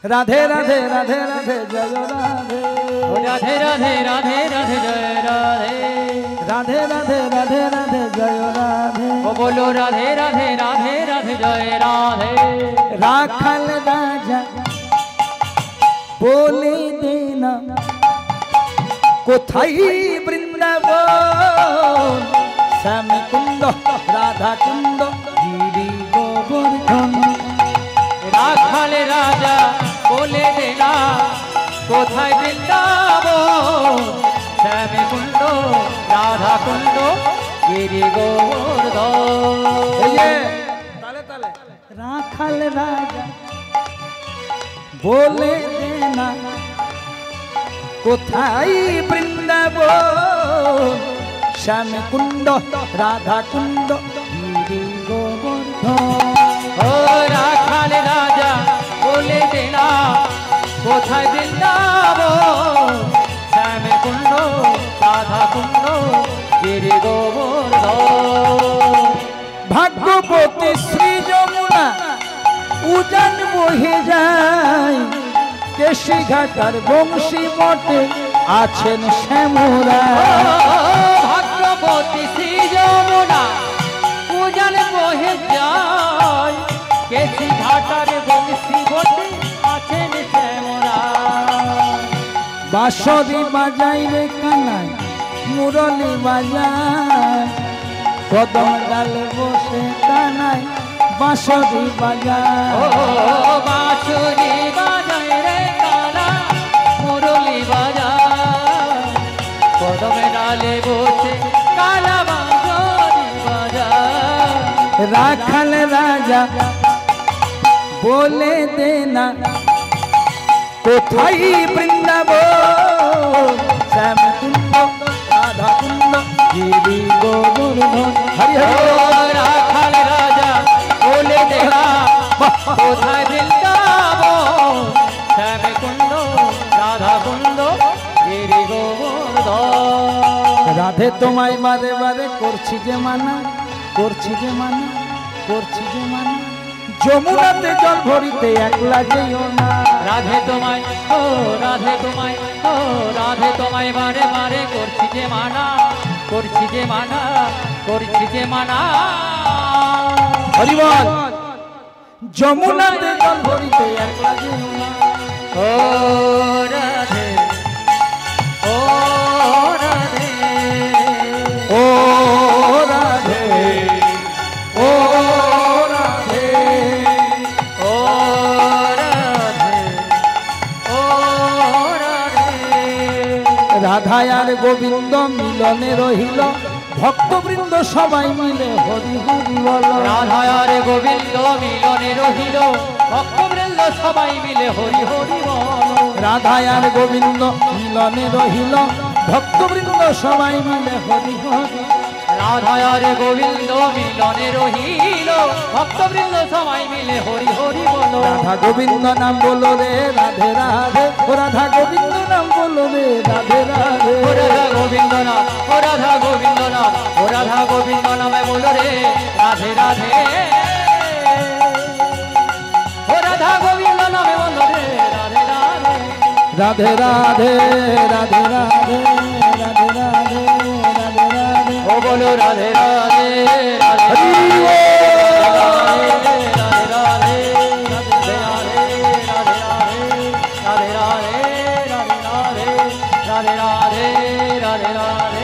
राधे राधे राधे राधे जय राधे राधे राधे राधे राधे जय राधे राधे राधे राधे राधे जय राधे ओ बोलो राधे राधे राधे राधे जय राधे राखल राजा बोले देना कोथाई वृंदावन श्यामी कुंड राधा कुंड गिरी गोवर्धन राखल राजा बोले देना कोथाय वृंदावन श्यामी कुंड राधा कुंड गिरी गोवर्धन ताले ताले राखल राजा बोले देना कोथाई वृंदावन श्यामी कुंड राधा कुंड गिरी गोवर्धन ओ राखल राजा बोले देना कोथाय वृंदावन श्यामी कुंड राधा कुंड गिरी गोवर्धन भाग्यवती श्री যমুনা উজান বহে যায় কেশি ঘাটার বংশী মঠে আছেন শ্যামরা ভাগ্যবতী শ্রী যমুনা উজান বহে যায় কেশি ঘাটার বংশী মঠে আছেন শ্যামরা বাঁশরি বাজাই রে কানাই মুরলি বাজায় কদম ডালে বসে কানাই বাঁশরি বাজায় ও বাঁশুরি বাজায় রে কানা মুরলি বাজায় কদমে ডালে বসে কালা বাঁশুরি বাজায় রাখাল রাজা বলে দেনা কোথায় বৃন্দাবন শ্যাম কুণ্ড রাধা কুণ্ড গিরি গোবর্ধন হরি হরি রাখাল রাজা বলে দেনা কোথায় বৃন্দাবন শ্যাম কুণ্ড রাধা কুণ্ড গিরি গোবর্ধন রাধে তোমায় বারে বারে করছি যে মানা করছি যে মানা করছি যে মানা যমুনাতে জল ভরিতে একলা যেও না রাধে তোমায় ও রাধে তোমায় ও রাধে তোমায় বারে বারে করছি যে মানা করছি যে মানা করছি যে মানা হরি বল যমুনাতে জল ভরিতে একলা যেও না ও রাধে ও রাধে ও রাধে ও রাধে ও রাধে ও রাধে রাধা আর গোবিন্দ মিলনে রহিল ভক্তবৃন্দ সবাই মিলে হরি হরি বল রাধা আর গোবিন্দ মিলনে রহিল ভক্তবৃন্দ সবাই মিলে হরি হরি বল রাধা আর গোবিন্দ মিলনে রহিল ভক্তবৃন্দ সবাই মিলে হরি হরি রাধা আর গোবিন্দ মিলনে রহিল ভক্তবৃন্দ সবাই মিলে হরি হরি বল রাধা গোবিন্দ নাম বলো রে রাধে রাধে ও রাধা গোবিন্দ নাম বলো রে রাধে রাধে ও রাধা গোবিন্দ নাম ও রাধা গোবিন্দ নাম ও রাধা গোবিন্দ নামে বলো রে রাধে রাধে ও রাধা গোবিন্দ নামে বলো রে রাধে রাধে রাধে রাধে রাধে রাধে রাধে রাধে রাধে ও বলো রাধে রাধে রাধে হরি রাধে রাধে রাধে রাধে রাধে রাধে রাধে রাধে